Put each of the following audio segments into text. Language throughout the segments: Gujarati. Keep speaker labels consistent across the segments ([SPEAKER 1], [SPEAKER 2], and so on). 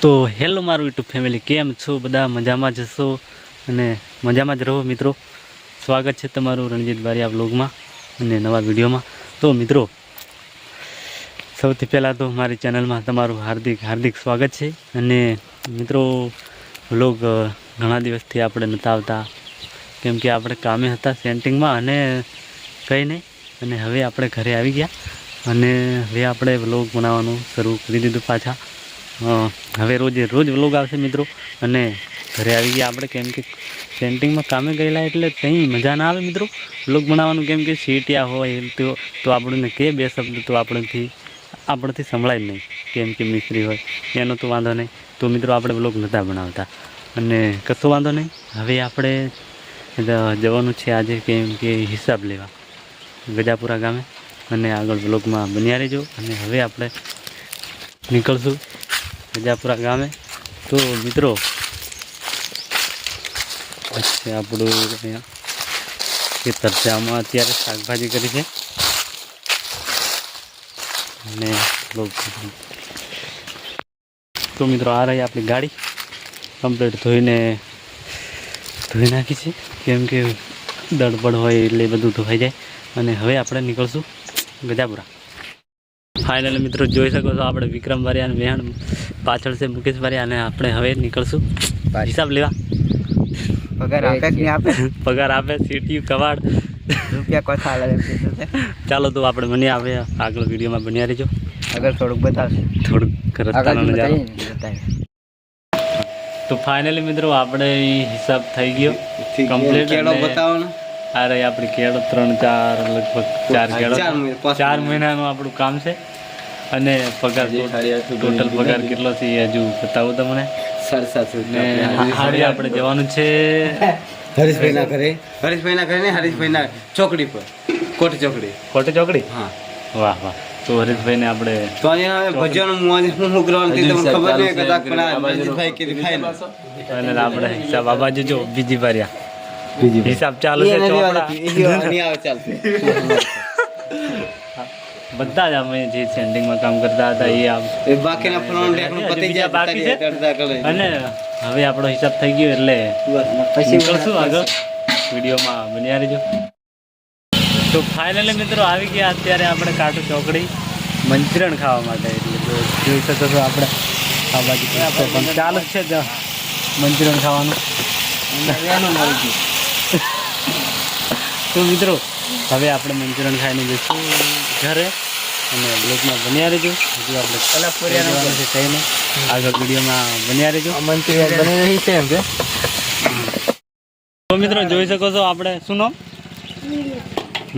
[SPEAKER 1] તો હેલો મારું યુટ્યુબ ફેમિલી, કેમ છો બધા? મજામાં જ હશો અને મજામાં જ રહો મિત્રો. સ્વાગત છે તમારું રણજીત બારિયા વ્લોગમાં અને નવા વિડીયોમાં. તો મિત્રો, સૌથી પહેલાં તો મારી ચેનલમાં તમારું હાર્દિક સ્વાગત છે. અને મિત્રો, વ્લોગ ઘણા દિવસથી આપણે નહોતા આવતા, કેમ કે આપણે કામે હતા સેન્ટિંગમાં અને કંઈ નહીં. અને હવે આપણે ઘરે આવી ગયા અને હવે આપણે વ્લોગ બનાવવાનું શરૂ કરી દીધું પાછા. હવે રોજ વ્લોગ આવશે મિત્રો. અને ઘરે આવી ગયા આપણે, કેમ કે પેન્ટિંગમાં કામે ગયેલા એટલે કંઈ મજા ના આવે મિત્રો વ્લોગ બનાવવાનું, કેમ કે સીટિયા હોય તો આપણને કે બે શબ્દ તો આપણથી સંભળાય જ નહીં, કેમ કે મિસ્ત્રી હોય એનો તો વાંધો નહીં. તો મિત્રો આપણે વ્લોગ નહોતા બનાવતા અને કશો વાંધો નહીં. હવે આપણે જવાનું છે આજે, કેમ કે હિસાબ લેવા ગજાપુરા ગામે. અને આગળ વ્લોગમાં બન્યા રહેજો. અને હવે આપણે નીકળશું ગજાપુરા ગામે. તો મિત્રો, આપણું અહીંયા ખેતર છે, આમાં અત્યારે શાકભાજી કરી છે. અને તો મિત્રો, આ રહી આપણી ગાડી કમ્પ્લીટ ધોઈ નાખી છે, કેમ કે દળબડ હોય એટલે બધું ધોવાઈ જાય. અને હવે આપણે નીકળશું ગજાપુરા. ફાઇનલી મિત્રો, જોઈ શકો છો આપણે વિક્રમ બારિયા અને વેહાણ પાછળ છે મુકેશ બારિયા. અને આપણે હવે નીકળશું હિસાબ લેવા. પગાર આપે સીટી કવાડ
[SPEAKER 2] રૂપિયા કોથા
[SPEAKER 1] ચાલો તો આપણે બની આવે આગળ વિડીયોમાં બન્યા રહેજો.
[SPEAKER 2] આગળ થોડુંક બતાવશે,
[SPEAKER 1] રસ્તાનો નજારો. તો ફાઇનલી મિત્રો, આપણે હિસાબ થઈ ગયો કમ્પ્લીટ. આ રહી આપણી કેળો, 4 મહિનાનું આપણું કામ છે. અને પગાર ટોટલ પગાર કેટલો છે એ હજુ બતાવું તમને. આપણે જવાનું છે
[SPEAKER 2] હરીશભાઈના ઘરે ને હરીશભાઈના ચોકડી પર, કોટી ચોકડી.
[SPEAKER 1] હા, વાહ વાહ. તો હરીશભાઈને આપણે આપણે હિસાબ આ બાજુ જો બીજી બારિયા હિસાબ ચાલુ છે. બધા જ અમે જે સેન્ડિંગમાં કામ કરતા હતા એ બાકી છે. અને હવે આપણો હિસાબ થઈ ગયો એટલે નીકળશું આગળ વિડીયોમાં બન્યા રહેજો. તો ફાઇનલી મિત્રો, આવી ગયા અત્યારે આપણે કાટુ ચોકડી મંચુરિયન ખાવા માટે. એટલે જોઈ શકો છો આપણે આ બાજુ પણ ચાલુ જ છે મંચુરિયન ખાવાનું. તો મિત્રો, હવે આપણે મંચુરિયન ખાઈને જઈશું ઘરે. અને બ્લોગમાં બન્યા રહેજો. હજુ આપણે કલાપુરિયાનું છે કંઈ નહીં, આગળ વિડીયોમાં બન્યા રહેજો.
[SPEAKER 2] મંચુરિયન બની રહી છે એમ કે.
[SPEAKER 1] તો મિત્રો, જોઈ શકો છો આપણે શું નામ?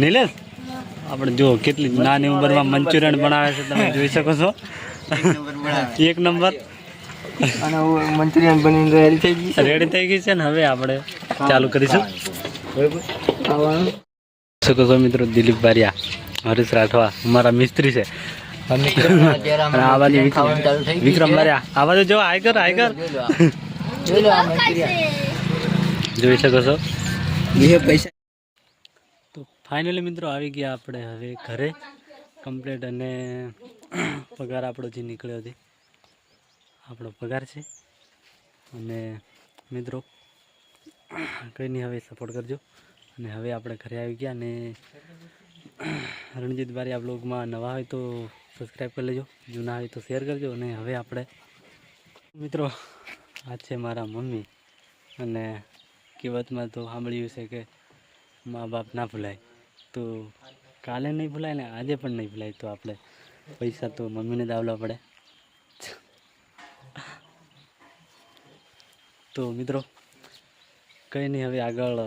[SPEAKER 1] નિલેશ. આપણે જો કેટલી નાની ઉંમરમાં મંચુરિયન બનાવે છે, તમે જોઈ શકો છો. 1 નંબર.
[SPEAKER 2] અને મંચુરિયન બનીને
[SPEAKER 1] રેડી થઈ ગઈ છે ને હવે આપણે ચાલુ કરીશું. શકો છો મિત્રો, દિલીપ બારિયા, હરીશ રાઠવા અમારા મિસ્ત્રી છે. આ બાજુ વિક્રમ બારિયા, આ બાજુ જો આયકર જોઈ શકો છો. તો ફાઇનલી મિત્રો, આવી ગયા આપણે હવે ઘરે કમ્પ્લીટ. અને પગાર આપણો જે નીકળ્યો છે આપણો પગાર છે. અને મિત્રો, કંઈ નહીં, હવે સપોર્ટ કરજો. અને હવે આપણે ઘરે આવી ગયા. અને રણજીત બારિયા બ્લોગમાં નવા હોય તો સબસ્ક્રાઈબ કરી લેજો, જૂના હોય તો શેર કરજો. અને હવે આપણે મિત્રો, આ છે મારા મમ્મી. અને કહેવતમાં તો સાંભળ્યું છે કે મા બાપ ના ભૂલાય, તો કાલે નહીં ભૂલાય ને આજે પણ નહીં ભૂલાય. તો આપણે પૈસા તો મમ્મીને જ આવવા પડે. તો મિત્રો, કંઈ નહીં, હવે આગળ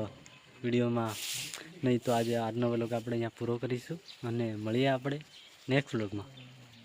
[SPEAKER 1] વિડીયોમાં નહીં તો આજનો વ્લોગ આપણે અહીંયા પૂરો કરીશું. અને મળીએ આપણે નેક્સ્ટ વ્લોગમાં.